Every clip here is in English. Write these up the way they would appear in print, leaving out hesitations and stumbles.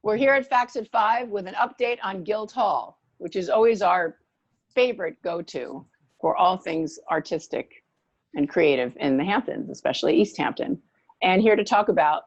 We're here at Facts at 5 with an update on Guildhall, which is always our favorite go-to for all things artistic and creative in the Hamptons, especially East Hampton. And here to talk about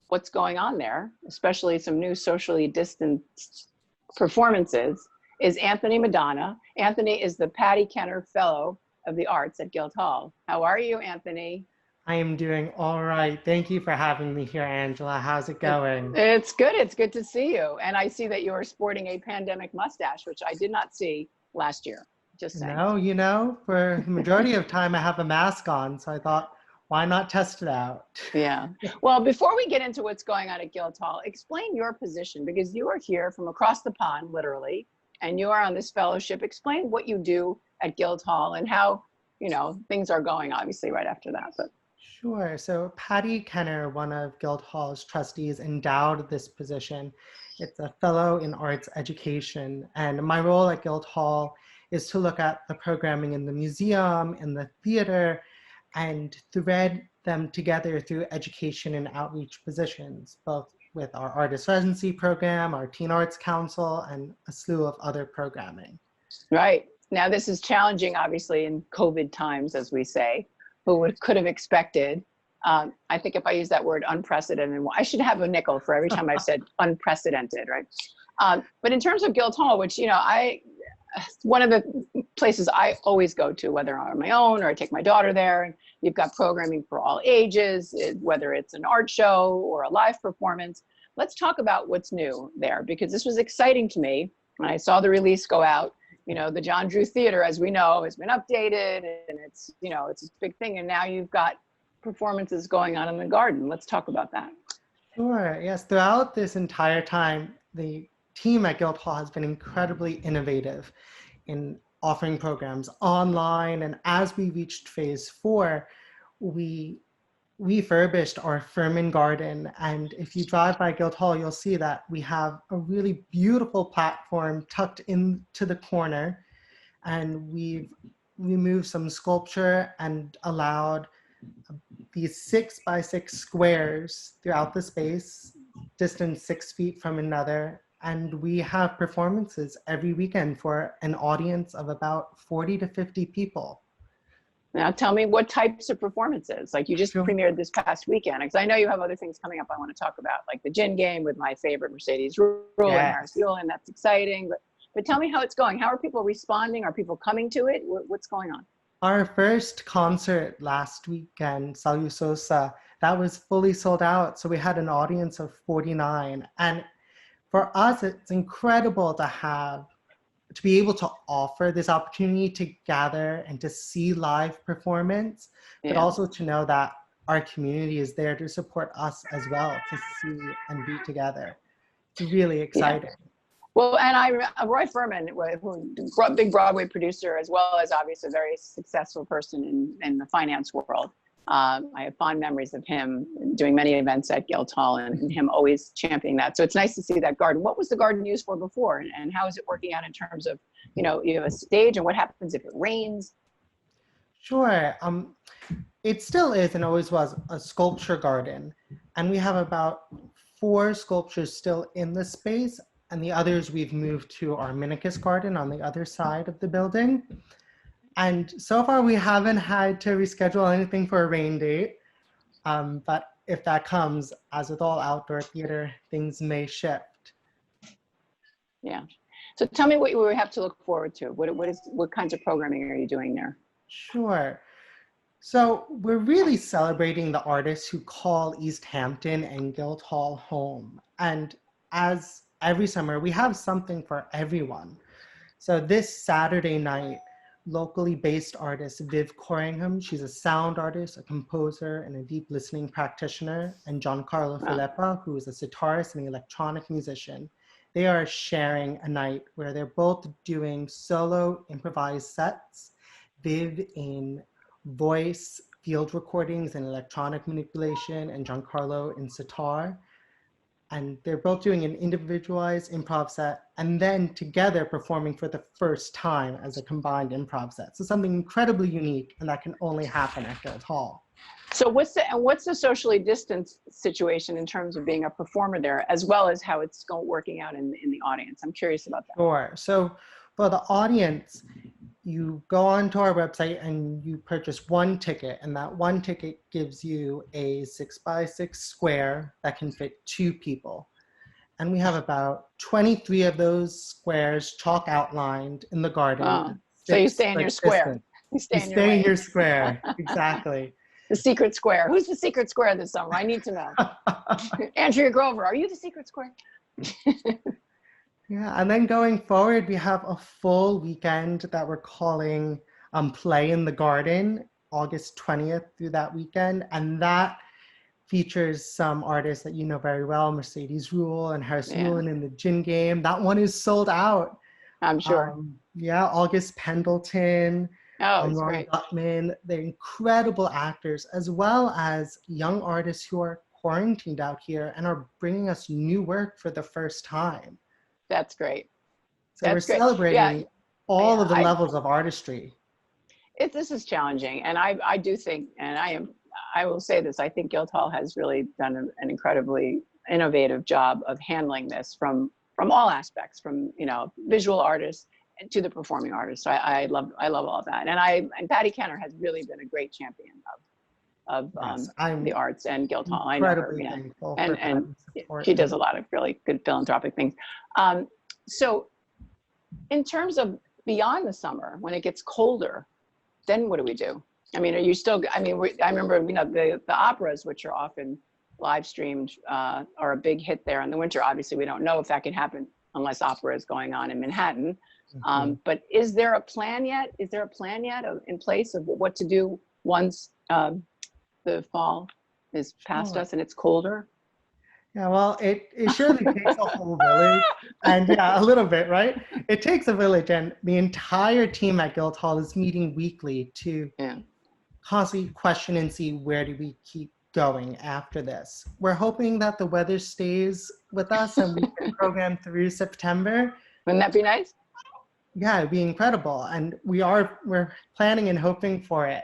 what's going on there, especially some new socially distanced performances, is Anthony Madonna. Anthony is the Patti Kenner Fellow of the Arts at Guildhall. How are you, Anthony? I am doing all right. Thank you for having me here, Angela. How's it going? It's good. It's good to see you. And I see that you are sporting a pandemic mustache, which I did not see last year. Just saying. No, for the majority of time I have a mask on, so I thought, why not test it out? Yeah. Well, before we get into what's going on at Guildhall, explain your position, because you are here from across the pond, literally, and you are on this fellowship. Explain what you do at Guildhall and how, things are going, obviously, right after that. But Sure. So Patti Kenner, one of Guildhall's trustees, endowed this position. It's a fellow in arts education. And my role at Guildhall is to look at the programming in the museum, in the theater, and thread them together through education and outreach positions, both with our artist residency program, our Teen Arts Council, and a slew of other programming. Right. Now, this is challenging, obviously, in COVID times, as we say. Who could have expected? I think if I use that word unprecedented, I should have a nickel for every time I've said unprecedented, right? But in terms of Guildhall, which, one of the places I always go to, whether I'm on my own or I take my daughter there, and you've got programming for all ages, whether it's an art show or a live performance. Let's talk about what's new there, because this was exciting to me when I saw the release go out. The John Drew Theater, as we know, has been updated, and it's a big thing. And now you've got performances going on in the garden. Let's talk about that. Sure. Yes. Throughout this entire time, the team at Guildhall has been incredibly innovative in offering programs online. And as we reached phase 4, we refurbished our Furman Garden. And if you drive by Guildhall, you'll see that we have a really beautiful platform tucked into the corner. And we've removed some sculpture and allowed these 6x6 squares throughout the space, distant 6 feet from another. And we have performances every weekend for an audience of about 40 to 50 people. Now tell me what types of performances, like you just premiered this past weekend, because I know you have other things coming up I want to talk about, like the gin game with my favorite Mercedes Rule and Harris Yulin. That's exciting. But tell me how it's going. How are people responding? Are people coming to it? What's going on? Our first concert last weekend, Salud Sosa, that was fully sold out. So we had an audience of 49. And for us, it's incredible to be able to offer this opportunity to gather and to see live performance, but also to know that our community is there to support us as well, to see and be together. It's really exciting. Yeah. Well, and Roy Furman, big Broadway producer, as well as obviously a very successful person in the finance world. I have fond memories of him doing many events at Guildhall and him always championing that. So it's nice to see that garden. What was the garden used for before, and how is it working out in terms of, you have a stage, and what happens if it rains? Sure. It still is and always was a sculpture garden. And we have about 4 sculptures still in the space, and the others we've moved to our Minicus garden on the other side of the building. And so far, we haven't had to reschedule anything for a rain date. But if that comes, as with all outdoor theater, things may shift. Yeah. So tell me what we have to look forward to. What kinds of programming are you doing there? Sure. So we're really celebrating the artists who call East Hampton and Guildhall home. And as every summer, we have something for everyone. So this Saturday night, locally based artist Viv Corringham. She's a sound artist, a composer, and a deep listening practitioner. And Giancarlo Filippa, who is a sitarist and electronic musician. They are sharing a night where they're both doing solo improvised sets. Viv in voice, field recordings, and electronic manipulation, and Giancarlo in sitar. And they're both doing an individualized improv set and then together performing for the first time as a combined improv set. So something incredibly unique, and that can only happen at Guildhall. So what's the socially distanced situation in terms of being a performer there, as well as how it's working out in the audience? I'm curious about that. Sure. So for the audience, you go onto our website and you purchase one ticket, and that one ticket gives you a 6x6 square that can fit 2 people. And we have about 23 of those squares chalk outlined in the garden. Oh, so you stay in your square. You stay in your square, exactly. The secret square. Who's the secret square this summer? I need to know. Andrea Grover, are you the secret square? Yeah, and then going forward, we have a full weekend that we're calling Play in the Garden, August 20th through that weekend. And that features some artists that you know very well, Mercedes Ruehl and Harris Yulin in the Gin Game. That one is sold out. I'm sure. Yeah, August Pendleton, It's Ron great. Gutman. They're incredible actors, as well as young artists who are quarantined out here and are bringing us new work for the first time. That's great. So we're celebrating all of the levels of artistry. This is challenging, and I do think, and I will say this, I think Guildhall has really done an incredibly innovative job of handling this from all aspects, from visual artists to the performing artists. So I love all of that, and Patti Kenner has really been a great champion of the arts and Guildhall. I know her, and she does a lot of really good philanthropic things. So in terms of beyond the summer, when it gets colder, then what do we do? I mean, are you still, I remember, the operas, which are often live streamed, are a big hit there in the winter. Obviously, we don't know if that can happen unless opera is going on in Manhattan. But is there a plan yet? Is there a plan yet in place of what to do once the fall is past us and it's colder? Yeah, well, it surely takes a whole village, and a little bit, right? It takes a village, and the entire team at Guildhall is meeting weekly to constantly question and see where do we keep going after this. We're hoping that the weather stays with us and we can program through September. Wouldn't that be nice? Yeah, it'd be incredible, and we're planning and hoping for it.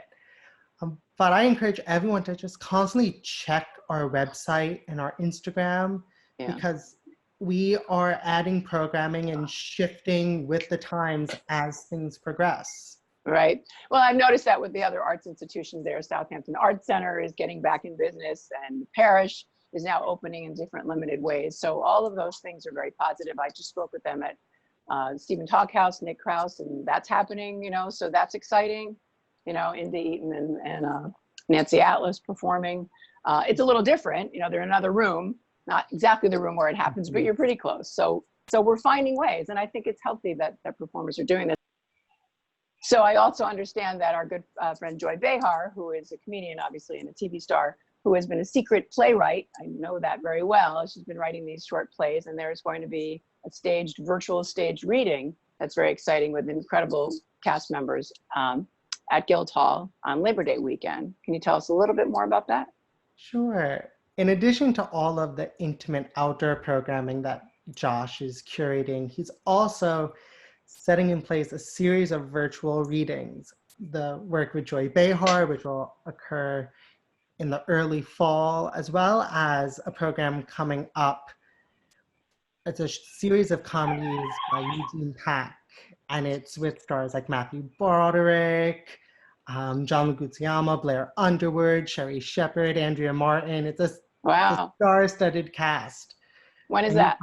But I encourage everyone to just constantly check our website and our Instagram, because we are adding programming and shifting with the times as things progress. Right. Well, I've noticed that with the other arts institutions there. Southampton Arts Center is getting back in business, and the parish is now opening in different limited ways. So all of those things are very positive. I just spoke with them at Stephen Talkhouse, Nick Krause, and that's happening, so that's exciting. Inda Eaton and Nancy Atlas performing. It's a little different, they're in another room, not exactly the room where it happens, but you're pretty close. So we're finding ways, and I think it's healthy that performers are doing this. So I also understand that our good friend Joy Behar, who is a comedian, obviously, and a TV star, who has been a secret playwright, I know that very well. She's been writing these short plays, and there's going to be a virtual staged reading that's very exciting with incredible cast members at Guildhall on Labor Day weekend. Can you tell us a little bit more about that? Sure. In addition to all of the intimate outdoor programming that Josh is curating, he's also setting in place a series of virtual readings. The work with Joy Behar, which will occur in the early fall, as well as a program coming up. It's a series of comedies by Eugene Pack, and it's with stars like Matthew Broderick, John Leguizamo, Blair Underwood, Sherry Shepard, Andrea Martin. It's a star-studded cast. When is that?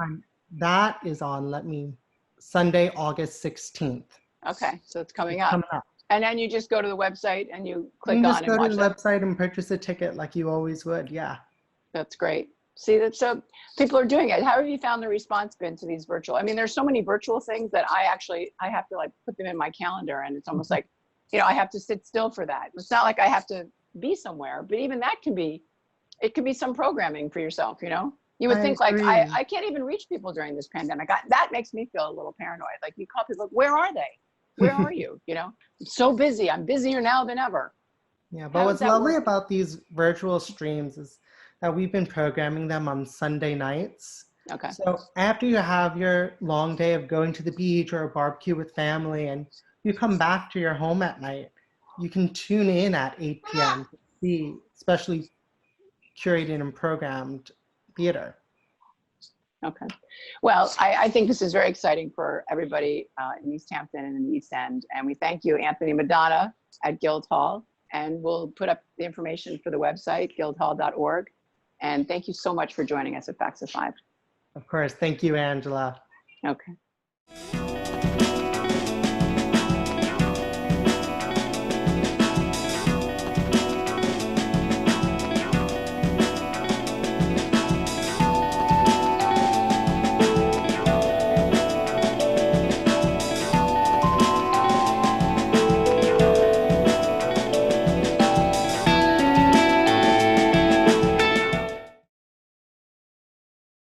That is on, Sunday, August 16th. Okay, so it's coming up. And then you just go to the website and you click on and watch it. Just go to the website and purchase a ticket like you always would, That's great. See, so people are doing it. How have you found the response been to these virtual? There's so many virtual things that I have to put them in my calendar, and it's almost like, I have to sit still for that. It's not like I have to be somewhere, but even that can be some programming for yourself, You would think I can't even reach people during this pandemic. That makes me feel a little paranoid. Like you call people, where are they? Where are you? I'm so busy. I'm busier now than ever. Yeah, but what's lovely about these virtual streams is that we've been programming them on Sunday nights. Okay. So after you have your long day of going to the beach or a barbecue with family and you come back to your home at night, you can tune in at 8 p.m. to see specially curated and programmed theater. Okay. Well, I think this is very exciting for everybody in East Hampton and in the East End. And we thank you, Anthony Madonna at Guildhall. And we'll put up the information for the website, guildhall.org. And thank you so much for joining us at Facts of Five. Of course. Thank you, Angela. Okay.